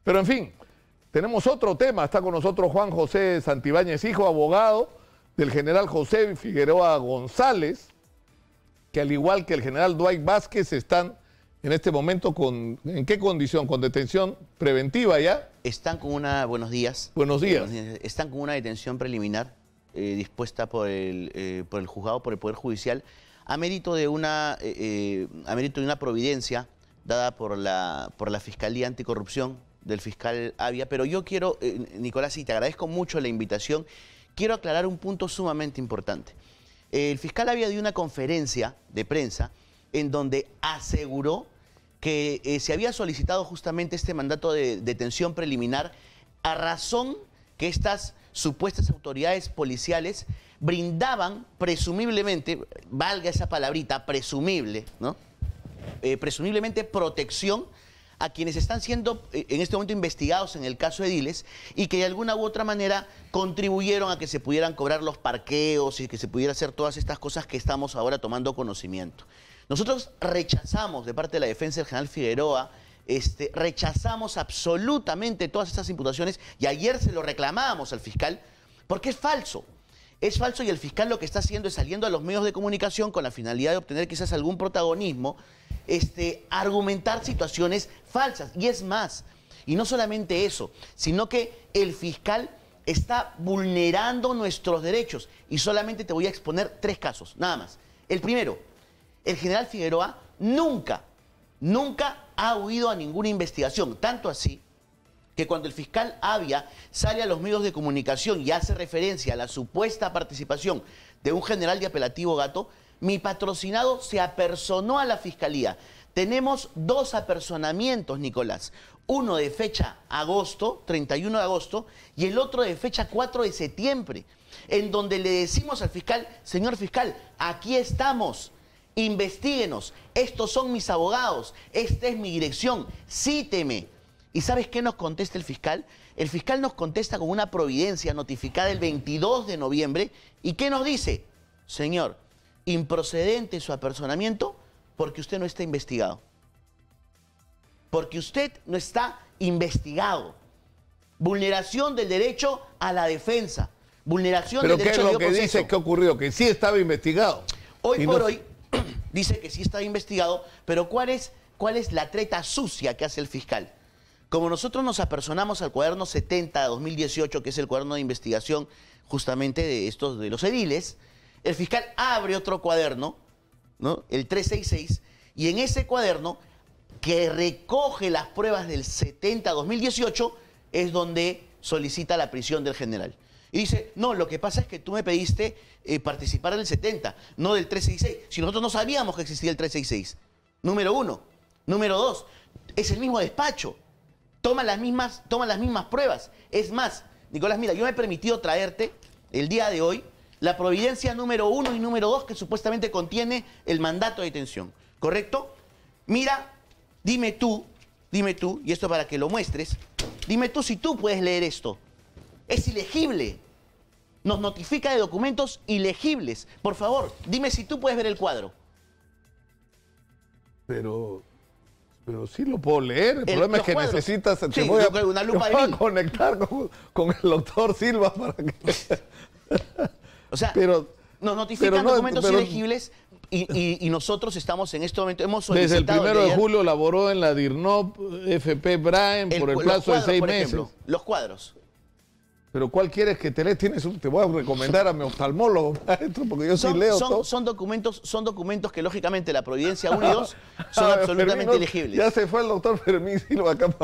Pero en fin, tenemos otro tema. Está con nosotros Juan José Santibáñez, hijo, abogado del general José Figueroa González, que al igual que el general Dwight Vázquez están en este momento ¿en qué condición? ¿Con detención preventiva ya? Están con una... Buenos días. Buenos días. Están con una detención preliminar dispuesta por el juzgado, por el Poder Judicial, a mérito de una providencia dada por la Fiscalía Anticorrupción del fiscal Avia. Pero yo quiero, Nicolás, y te agradezco mucho la invitación, quiero aclarar un punto sumamente importante. El fiscal Avia dio una conferencia de prensa en donde aseguró que se había solicitado justamente este mandato de detención preliminar a razón que estas supuestas autoridades policiales brindaban presumiblemente, valga esa palabrita, presumible, ¿no? Presumiblemente protección a quienes están siendo en este momento investigados en el caso Ediles y que de alguna u otra manera contribuyeron a que se pudieran cobrar los parqueos y que se pudiera hacer todas estas cosas que estamos ahora tomando conocimiento. Nosotros rechazamos de parte de la defensa del general Figueroa, rechazamos absolutamente todas estas imputaciones y ayer se lo reclamábamos al fiscal porque es falso. Es falso y el fiscal lo que está haciendo es saliendo a los medios de comunicación con la finalidad de obtener quizás algún protagonismo, argumentar situaciones falsas. Y es más, y no solamente eso, sino que el fiscal está vulnerando nuestros derechos. Y solamente te voy a exponer 3 casos, nada más. El primero, el general Figueroa nunca ha huido a ninguna investigación, tanto así que cuando el fiscal Avia sale a los medios de comunicación y hace referencia a la supuesta participación de un general de apelativo Gato, mi patrocinado se apersonó a la fiscalía. Tenemos 2 apersonamientos, Nicolás. Uno de fecha agosto, 31 de agosto, y el otro de fecha 4 de septiembre, en donde le decimos al fiscal, señor fiscal, aquí estamos, investíguenos, estos son mis abogados, esta es mi dirección, cíteme. ¿Y sabes qué nos contesta el fiscal? El fiscal nos contesta con una providencia notificada el 22 de noviembre. ¿Y qué nos dice? Señor, improcedente su apersonamiento porque usted no está investigado. Porque usted no está investigado. Vulneración del derecho a la defensa. Vulneración del derecho al debido proceso. ¿Pero qué es lo que dice que ocurrió? Que sí estaba investigado. Hoy por hoy dice que sí estaba investigado, pero ¿cuál es la treta sucia que hace el fiscal? Como nosotros nos apersonamos al cuaderno 70 de 2018, que es el cuaderno de investigación justamente de los ediles, el fiscal abre otro cuaderno, ¿no? El 366, y en ese cuaderno, que recoge las pruebas del 70 a 2018, es donde solicita la prisión del general. Y dice, no, lo que pasa es que tú me pediste participar del 70, no del 366. Si nosotros no sabíamos que existía el 366. Número 1. Número 2, es el mismo despacho. Toma las mismas pruebas. Es más, Nicolás, mira, yo me he permitido traerte el día de hoy la providencia número 1 y número 2 que supuestamente contiene el mandato de detención. ¿Correcto? Mira, dime tú, y esto para que lo muestres, dime tú si tú puedes leer esto. Es ilegible. Nos notifica de documentos ilegibles. Por favor, dime si tú puedes ver el cuadro. Pero sí lo puedo leer. El problema es que cuadros necesitas... Sí, voy a conectar con el doctor Silva para que... O sea, nos notifican documentos ilegibles y nosotros estamos en este momento, hemos solicitado... Desde el 1 de julio laboró en la DIRNOP, FP Brain, por el plazo de 6 meses. Ejemplo, los cuadros. Pero ¿cuál quieres que te lees? Te voy a recomendar a mi oftalmólogo, maestro, porque yo sí leo todo. Son documentos que lógicamente la Providencia 1 y 2 son absolutamente ilegibles. Ya se fue el doctor Fermín Silva acá.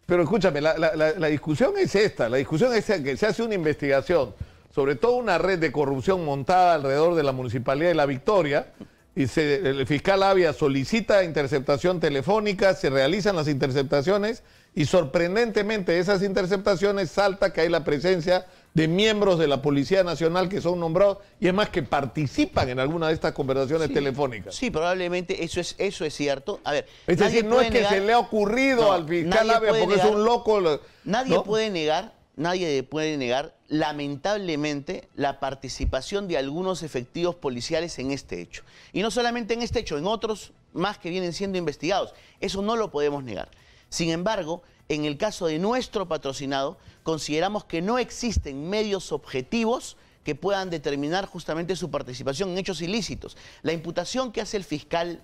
Pero escúchame, la discusión es esta. La discusión es que se hace una investigación sobre toda una red de corrupción montada alrededor de la Municipalidad de La Victoria y el fiscal Avia solicita interceptación telefónica, se realizan las interceptaciones y sorprendentemente de esas interceptaciones salta que hay la presencia de miembros de la Policía Nacional que son nombrados y es más que participan en alguna de estas conversaciones telefónicas. Sí, probablemente eso es cierto. A ver, es decir, no es que se le ha ocurrido al fiscal Avia porque es un loco. Nadie puede negar nadie puede negar, lamentablemente, la participación de algunos efectivos policiales en este hecho. Y no solamente en este hecho, en otros más que vienen siendo investigados. Eso no lo podemos negar. Sin embargo, en el caso de nuestro patrocinado, consideramos que no existen medios objetivos que puedan determinar justamente su participación en hechos ilícitos. La imputación que hace el fiscal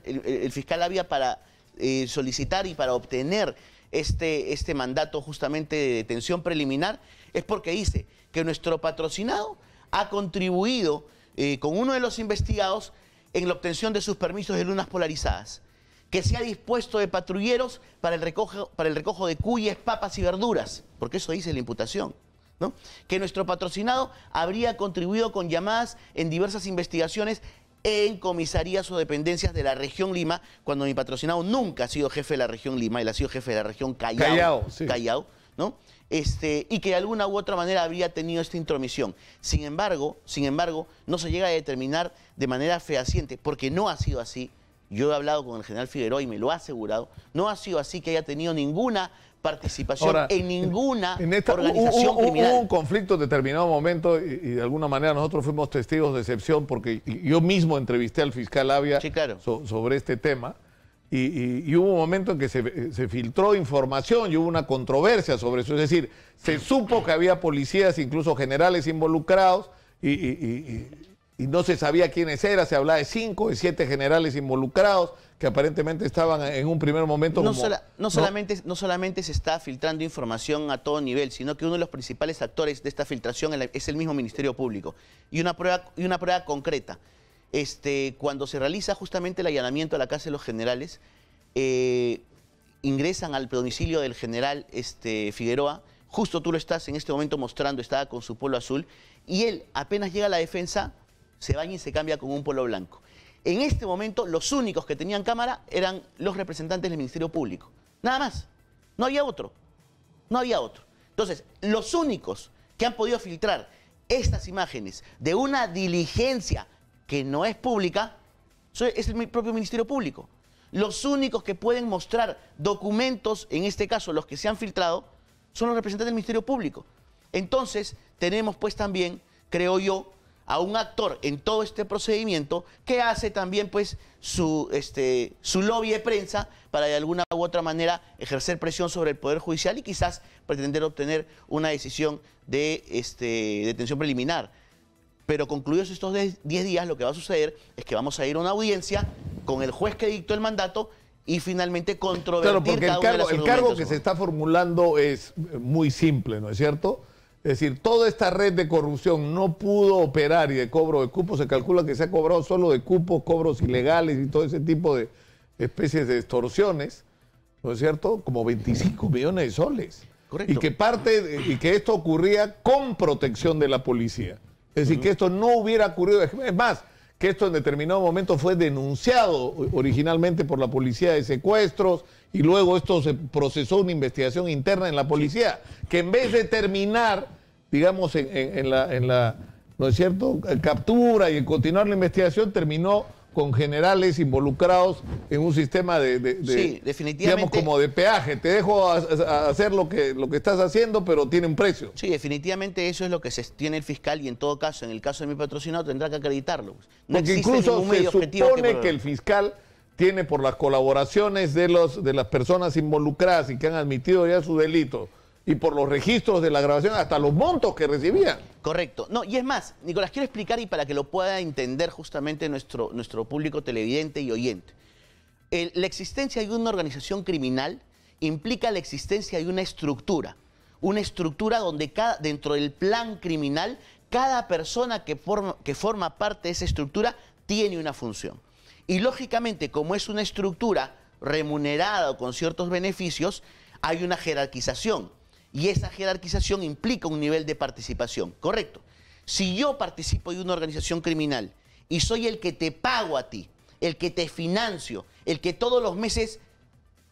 Avia para solicitar y para obtener este mandato justamente de detención preliminar es porque dice que nuestro patrocinado ha contribuido con uno de los investigados en la obtención de sus permisos de lunas polarizadas, que se ha dispuesto de patrulleros para el recojo de cuyes, papas y verduras, porque eso dice la imputación, ¿no? Que nuestro patrocinado habría contribuido con llamadas en diversas investigaciones en comisarías o dependencias de la región Lima, cuando mi patrocinado nunca ha sido jefe de la región Lima, él ha sido jefe de la región Callao, sí. ¿no? Y que de alguna u otra manera habría tenido esta intromisión. Sin embargo, no se llega a determinar de manera fehaciente, porque no ha sido así. Yo he hablado con el general Figueroa y me lo ha asegurado. No ha sido así que haya tenido ninguna participación en ninguna organización criminal. Hubo un conflicto en determinado momento y de alguna manera nosotros fuimos testigos de excepción porque yo mismo entrevisté al fiscal Avia sobre este tema y hubo un momento en que se filtró información y hubo una controversia sobre eso. Es decir, se supo que había policías, incluso generales involucrados y no se sabía quiénes eran, se hablaba de 5, de 7 generales involucrados que aparentemente estaban en un primer momento no solamente se está filtrando información a todo nivel, sino que uno de los principales actores de esta filtración es el mismo Ministerio Público. Y una prueba concreta. Cuando se realiza justamente el allanamiento a la casa de los generales, ingresan al domicilio del general Figueroa. Justo tú lo estás en este momento mostrando, estaba con su polo azul, y él apenas llega a la defensa, se baña y se cambia con un polo blanco. En este momento, los únicos que tenían cámara eran los representantes del Ministerio Público. Nada más. No había otro. No había otro. Entonces, los únicos que han podido filtrar estas imágenes de una diligencia que no es pública es el propio Ministerio Público. Los únicos que pueden mostrar documentos, en este caso los que se han filtrado, son los representantes del Ministerio Público. Entonces, tenemos pues también, creo yo, a un actor en todo este procedimiento que hace también pues su lobby de prensa para de alguna u otra manera ejercer presión sobre el Poder Judicial y quizás pretender obtener una decisión de detención preliminar. Pero concluidos estos 10 días, lo que va a suceder es que vamos a ir a una audiencia con el juez que dictó el mandato y finalmente controvertir cada uno de los argumentos. El cargo que se está formulando es muy simple, ¿no es cierto? Es decir, toda esta red de corrupción no pudo operar y de cobro de cupos. Se calcula que se ha cobrado solo de cupos, cobros ilegales y todo ese tipo de especies de extorsiones, ¿no es cierto? Como 25 millones de soles. Correcto. Y que esto ocurría con protección de la policía. Es decir, que esto no hubiera ocurrido. Es más, que esto en determinado momento fue denunciado originalmente por la policía de secuestros y luego esto se procesó una investigación interna en la policía, que en vez de terminar, digamos, en la ¿no es cierto?, captura y en continuar la investigación, terminó con generales involucrados en un sistema sí, definitivamente, digamos, como de peaje. Te dejo hacer lo que estás haciendo, pero tiene un precio. Sí, definitivamente eso es lo que sostiene el fiscal y en todo caso, en el caso de mi patrocinado, tendrá que acreditarlo. No Porque incluso se supone que el fiscal tiene por las colaboraciones de las personas involucradas y que han admitido ya su delito y por los registros de la grabación hasta los montos que recibían. Correcto. No, y es más, Nicolás, quiero explicar y para que lo pueda entender justamente nuestro público televidente y oyente. La existencia de una organización criminal implica la existencia de una estructura donde dentro del plan criminal, cada persona que forma parte de esa estructura tiene una función. Y lógicamente, como es una estructura remunerada o con ciertos beneficios, hay una jerarquización. Y esa jerarquización implica un nivel de participación, ¿correcto? Si yo participo de una organización criminal y soy el que te pago a ti, el que te financio, el que todos los meses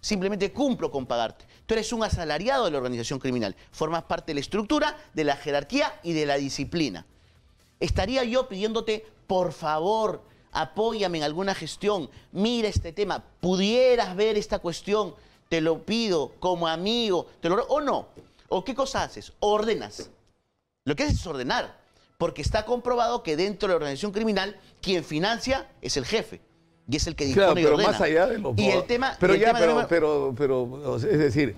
simplemente cumplo con pagarte, tú eres un asalariado de la organización criminal, formas parte de la estructura, de la jerarquía y de la disciplina. Estaría yo pidiéndote, por favor, apóyame en alguna gestión, mira este tema, pudieras ver esta cuestión, te lo pido como amigo, o no. ¿O qué cosa haces? Ordenas. Lo que haces es ordenar, porque está comprobado que dentro de la organización criminal quien financia es el jefe y es el que dispone y ordena. Más allá de los y el tema, pero y el ya, tema pero, es decir,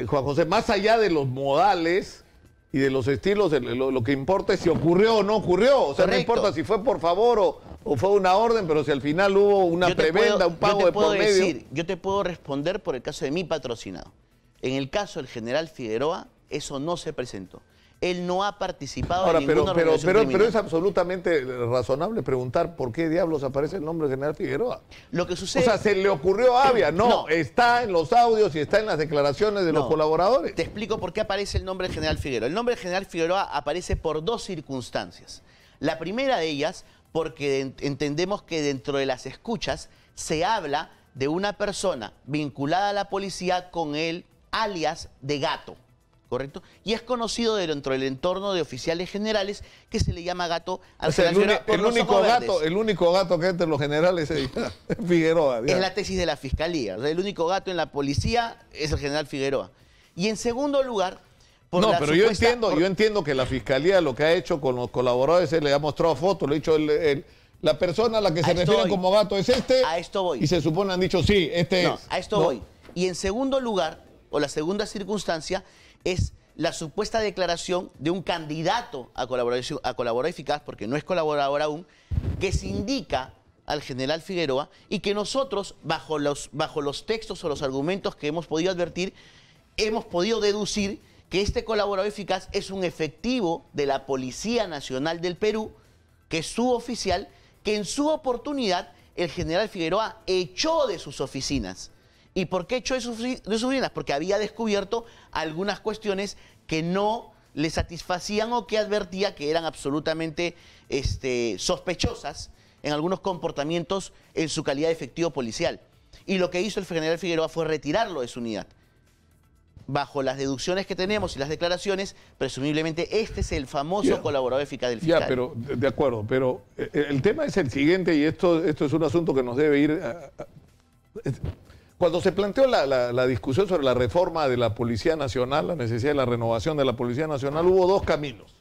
Juan José, más allá de los modales y de los estilos, lo que importa es si ocurrió o no ocurrió. O sea, correcto. no importa si fue por favor o fue una orden, pero si al final hubo una prebenda, un pago de por medio. Yo te puedo responder por el caso de mi patrocinado. En el caso del general Figueroa, eso no se presentó. Él no ha participado en ninguna organización criminal. Pero es absolutamente razonable preguntar por qué diablos aparece el nombre del general Figueroa. Lo que sucede... O sea, ¿se le ocurrió a Avia? No, está en los audios y está en las declaraciones de los colaboradores. Te explico por qué aparece el nombre del general Figueroa. El nombre del general Figueroa aparece por dos circunstancias. La primera de ellas, porque entendemos que dentro de las escuchas se habla de una persona vinculada a la policía con el alias de Gato. ¿Correcto? Y es conocido dentro del entorno de oficiales generales que se le llama Gato al general Figueroa por los ojos verdes. El único gato que hay entre los generales es Figueroa. Es la tesis de la fiscalía. O sea, el único gato en la policía es el general Figueroa. Y en segundo lugar... pero yo entiendo que la fiscalía lo que ha hecho con los colaboradores es le ha mostrado fotos, le ha dicho la persona a la que se refiere como gato es este. A esto voy. Y se supone han dicho sí, este es. A esto voy. Y en segundo lugar, o la segunda circunstancia, es la supuesta declaración de un candidato a colaborador eficaz, porque no es colaborador aún, que se indica al general Figueroa y que nosotros, bajo los textos o los argumentos que hemos podido advertir, hemos podido deducir que este colaborador eficaz es un efectivo de la Policía Nacional del Perú, que es suboficial, que en su oportunidad el general Figueroa echó de sus oficinas. ¿Y por qué echó de sus oficinas? Porque había descubierto algunas cuestiones que no le satisfacían o que advertía que eran absolutamente sospechosas en algunos comportamientos en su calidad de efectivo policial. Y lo que hizo el general Figueroa fue retirarlo de su unidad. Bajo las deducciones que tenemos y las declaraciones, presumiblemente este es el famoso colaborador eficaz del fiscal. Ya, pero de acuerdo, pero el tema es el siguiente y esto es un asunto que nos debe ir... Cuando se planteó la discusión sobre la reforma de la Policía Nacional, la necesidad de la renovación de la Policía Nacional, hubo dos caminos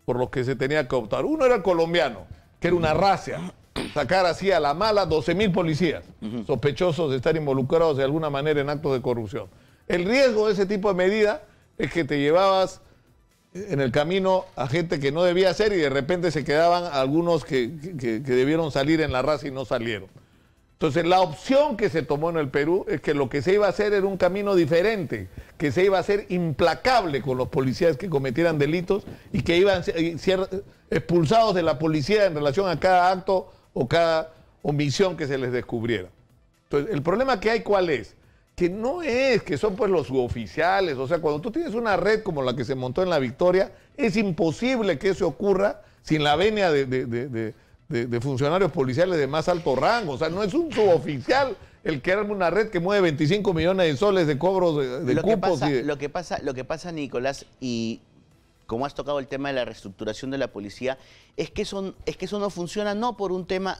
por los que se tenía que optar. Uno era el colombiano, que era una racia, sacar así a la mala 12.000 policías sospechosos de estar involucrados de alguna manera en actos de corrupción. El riesgo de ese tipo de medida es que te llevabas en el camino a gente que no debía ser y de repente se quedaban algunos que debieron salir en la raza y no salieron. Entonces, la opción que se tomó en el Perú es que lo que se iba a hacer era un camino diferente, que se iba a hacer implacable con los policías que cometieran delitos y que iban a ser expulsados de la policía en relación a cada acto o cada omisión que se les descubriera. Entonces, el problema que hay, ¿cuál es? Que no es que son pues los suboficiales, o sea, cuando tú tienes una red como la que se montó en La Victoria, es imposible que eso ocurra sin la venia de funcionarios policiales de más alto rango. O sea, no es un suboficial el que arma una red que mueve 25 millones de soles de cobros de cupos. Lo que pasa, Nicolás, y como has tocado el tema de la reestructuración de la policía, es que eso no funciona no por un tema,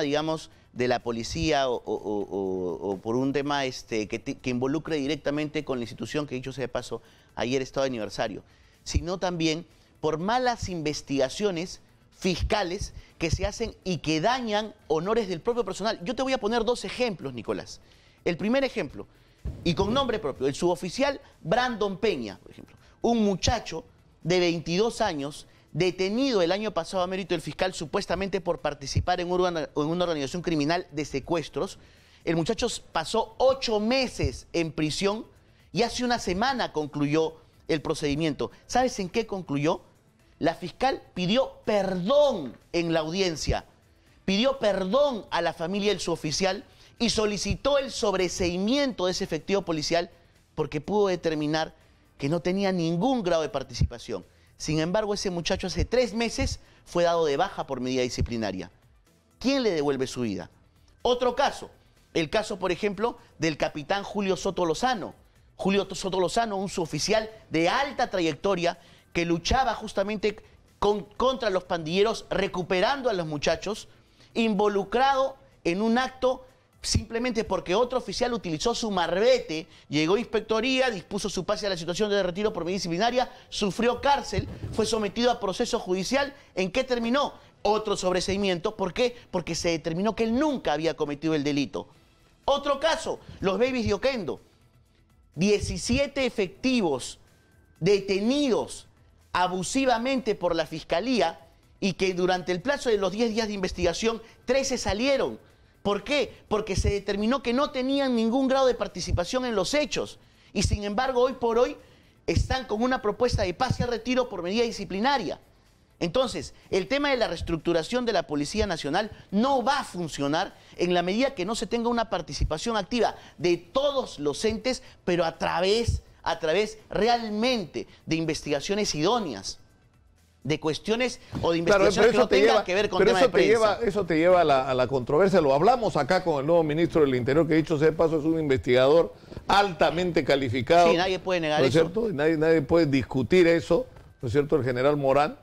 digamos, de la policía o por un tema que involucre directamente con la institución, que dicho sea de paso, ayer estaba de aniversario, sino también por malas investigaciones fiscales que se hacen y que dañan honores del propio personal. Yo te voy a poner dos ejemplos, Nicolás. El primer ejemplo, y con nombre propio, el suboficial Brandon Peña, por ejemplo, un muchacho de 22 años, detenido el año pasado a mérito del fiscal supuestamente por participar en una organización criminal de secuestros. El muchacho pasó 8 meses en prisión y hace una semana concluyó el procedimiento. ¿Sabes en qué concluyó? La fiscal pidió perdón en la audiencia, pidió perdón a la familia del suboficial y solicitó el sobreseimiento de ese efectivo policial porque pudo determinar que no tenía ningún grado de participación. Sin embargo, ese muchacho hace 3 meses fue dado de baja por medida disciplinaria. ¿Quién le devuelve su vida? Otro caso, el caso, por ejemplo, del capitán Julio Soto Lozano. Julio Soto Lozano, un suboficial de alta trayectoria que luchaba justamente contra los pandilleros, recuperando a los muchachos, involucrado en un acto simplemente porque otro oficial utilizó su marbete, llegó a inspectoría, dispuso su pase a la situación de retiro por medida disciplinaria, sufrió cárcel, fue sometido a proceso judicial. ¿En qué terminó? Otro sobreseimiento. ¿Por qué? Porque se determinó que él nunca había cometido el delito. Otro caso, los babies de Oquendo. 17 efectivos detenidos abusivamente por la Fiscalía y que durante el plazo de los 10 días de investigación, 13 salieron. ¿Por qué? Porque se determinó que no tenían ningún grado de participación en los hechos. Y sin embargo, hoy por hoy, están con una propuesta de pase al retiro por medida disciplinaria. Entonces, el tema de la reestructuración de la Policía Nacional no va a funcionar en la medida que no se tenga una participación activa de todos los entes, pero a través realmente de investigaciones idóneas, de cuestiones o de investigaciones que no tengan que ver con temas de prensa. Eso te lleva a la controversia. Lo hablamos acá con el nuevo ministro del Interior, que dicho sea de paso es un investigador altamente calificado. Sí, nadie puede negar ¿no es eso. cierto? Nadie puede discutir eso, ¿no es cierto? El general Morán.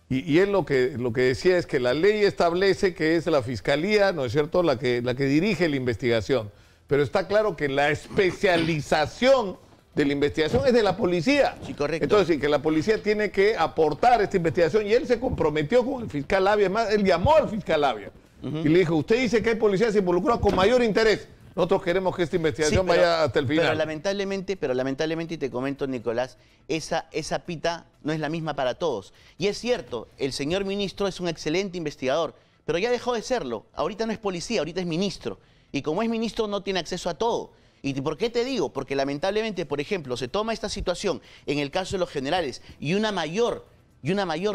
Y él lo que decía es que la ley establece que es la Fiscalía, ¿no es cierto?, la que dirige la investigación. Pero está claro que la especialización de la investigación es de la policía. Sí, correcto. Entonces, sí, que la policía tiene que aportar esta investigación y él se comprometió con el fiscal Avia. Además, él llamó al fiscal Avia y le dijo, usted dice que hay policías involucradas con mayor interés. Nosotros queremos que esta investigación vaya hasta el final. Pero lamentablemente, y te comento, Nicolás, esa pita no es la misma para todos. Y es cierto, el señor ministro es un excelente investigador, pero ya dejó de serlo. Ahorita no es policía, ahorita es ministro. Y como es ministro no tiene acceso a todo. ¿Y por qué te digo? Porque lamentablemente, por ejemplo, se toma esta situación en el caso de los generales y una mayor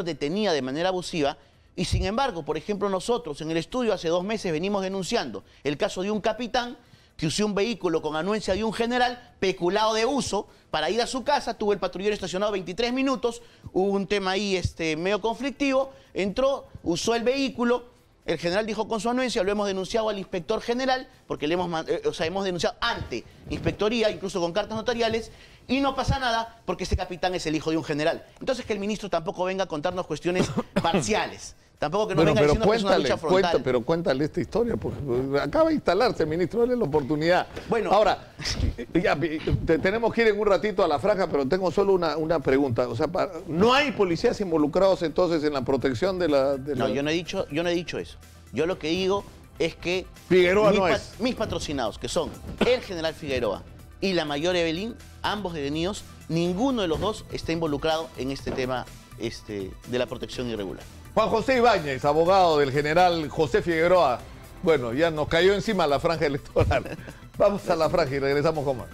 detenida de manera abusiva. Y sin embargo, por ejemplo, nosotros en el estudio hace 2 meses venimos denunciando el caso de un capitán que usó un vehículo con anuencia de un general peculado de uso para ir a su casa, tuvo el patrullero estacionado 23 minutos, hubo un tema ahí medio conflictivo, entró, usó el vehículo, el general dijo con su anuencia, lo hemos denunciado al inspector general, porque hemos denunciado ante inspectoría, incluso con cartas notariales, y no pasa nada porque ese capitán es el hijo de un general. Entonces que el ministro tampoco venga a contarnos cuestiones parciales. Tampoco que nos venga diciendo que es una lucha frontal. Pero cuéntale esta historia, porque acaba de instalarse, ministro, dale la oportunidad. Bueno, ahora, ya, tenemos que ir en un ratito a la franja, pero tengo solo una pregunta. O sea, ¿no hay policías involucrados entonces en la protección de la...? No, yo no he dicho eso. Yo lo que digo es que Figueroa mis patrocinados, que son el general Figueroa y la mayor Evelyn, ambos detenidos, ninguno de los dos está involucrado en este tema de la protección irregular. Juan José Ibáñez, abogado del general José Figueroa. Bueno, ya nos cayó encima la franja electoral. Vamos a la franja y regresamos con más.